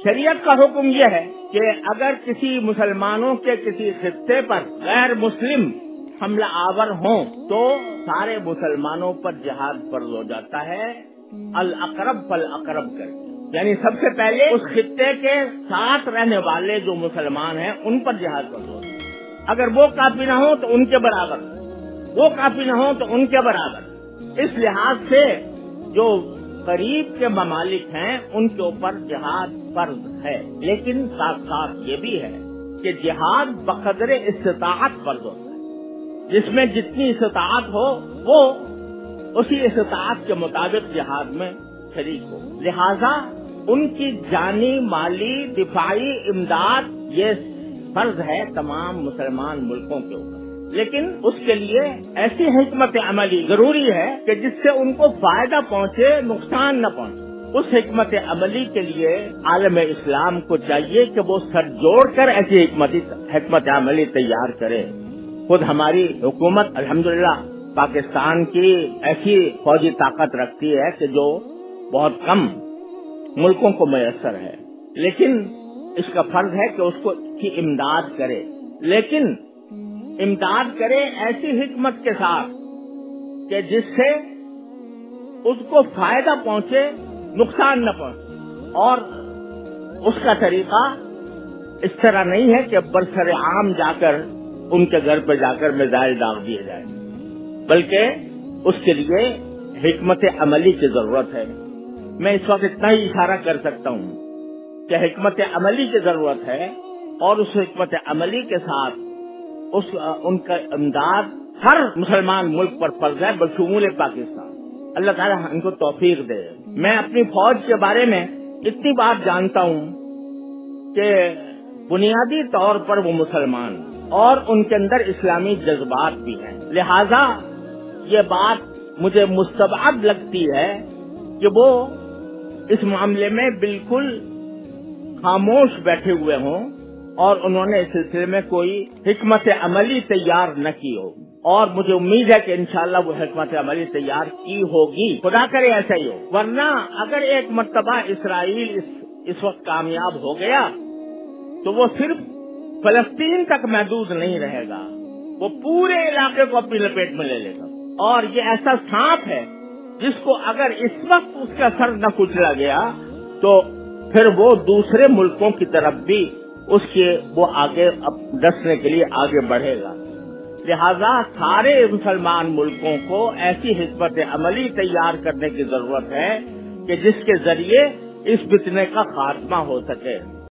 شریعت کا حکم یہ ہے کہ اگر کسی مسلمانوں کے کسی خطے پر غیر مسلم حملہ آور ہوں تو سارے مسلمانوں پر جہاد فرض ہو جاتا ہے، الاقرب فالاقرب کر کے، یعنی سب سے پہلے اس خطے کے ساتھ رہنے والے جو مسلمان ہیں ان پر جہاد فرض ہوتا ہے۔ اگر وہ کافی نہ ہوں تو ان کے برابر، وہ کافی نہ ہوں تو ان کے برابر۔ اس لحاظ سے جو قریب کے ممالک ہیں ان کے اوپر جہاد فرض ہے، لیکن ساتھ ساتھ یہ بھی ہے کہ جہاد بقدر استطاعت فرض ہوتا ہے، جس میں جتنی استطاعت ہو وہ اسی استطاعت کے مطابق جہاد میں شریک ہو۔ لہذا ان کی جانی، مالی، دفاعی امداد یہ فرض ہے تمام مسلمان ملکوں کے اوپر، لیکن اس کے لیے ایسی حکمت عملی ضروری ہے کہ جس سے ان کو فائدہ پہنچے، نقصان نہ پہنچے۔ اس حکمت عملی کے لیے عالم اسلام کو چاہیے کہ وہ سر جوڑ کر ایسی حکمت عملی تیار کرے۔ خود ہماری حکومت الحمدللہ پاکستان کی ایسی فوجی طاقت رکھتی ہے کہ جو بہت کم ملکوں کو میسر ہے، لیکن اس کا فرض ہے کہ اس کو کی امداد کرے، لیکن امداد کرے ایسی حکمت کے ساتھ کہ جس سے اس کو فائدہ پہنچے، نقصان نہ پہنچے۔ اور اس کا طریقہ اس طرح نہیں ہے کہ برسر عام جا کر ان کے گھر پہ جا کر میزائل داغ دیے جائیں، بلکہ اس کے لیے حکمت عملی کی ضرورت ہے۔ میں اس وقت اتنا ہی اشارہ کر سکتا ہوں کہ حکمت عملی کی ضرورت ہے، اور اس حکمت عملی کے ساتھ ان کا امداد ہر مسلمان ملک پر فرض ہے بشمول پاکستان۔ اللہ تعالیٰ ان کو توفیق دے۔ میں اپنی فوج کے بارے میں اتنی بات جانتا ہوں کہ بنیادی طور پر وہ مسلمان اور ان کے اندر اسلامی جذبات بھی ہیں، لہذا یہ بات مجھے مستبعد لگتی ہے کہ وہ اس معاملے میں بالکل خاموش بیٹھے ہوئے ہوں اور انہوں نے اس سلسلے میں کوئی حکمت عملی تیار نہ کی ہو، اور مجھے امید ہے کہ انشاءاللہ وہ حکمت عملی تیار کی ہوگی، خدا کرے ایسا ہی ہو۔ ورنہ اگر ایک مرتبہ اسرائیل اس وقت کامیاب ہو گیا تو وہ صرف فلسطین تک محدود نہیں رہے گا، وہ پورے علاقے کو اپنی لپیٹ میں لے لے گا، اور یہ ایسا سانپ ہے جس کو اگر اس وقت اس کا سر نہ کچلا گیا تو پھر وہ دوسرے ملکوں کی طرف بھی اس کے وہ آگے ڈسنے کے لیے آگے بڑھے گا۔ لہذا سارے مسلمان ملکوں کو ایسی حکمت عملی تیار کرنے کی ضرورت ہے کہ جس کے ذریعے اس فتنے کا خاتمہ ہو سکے۔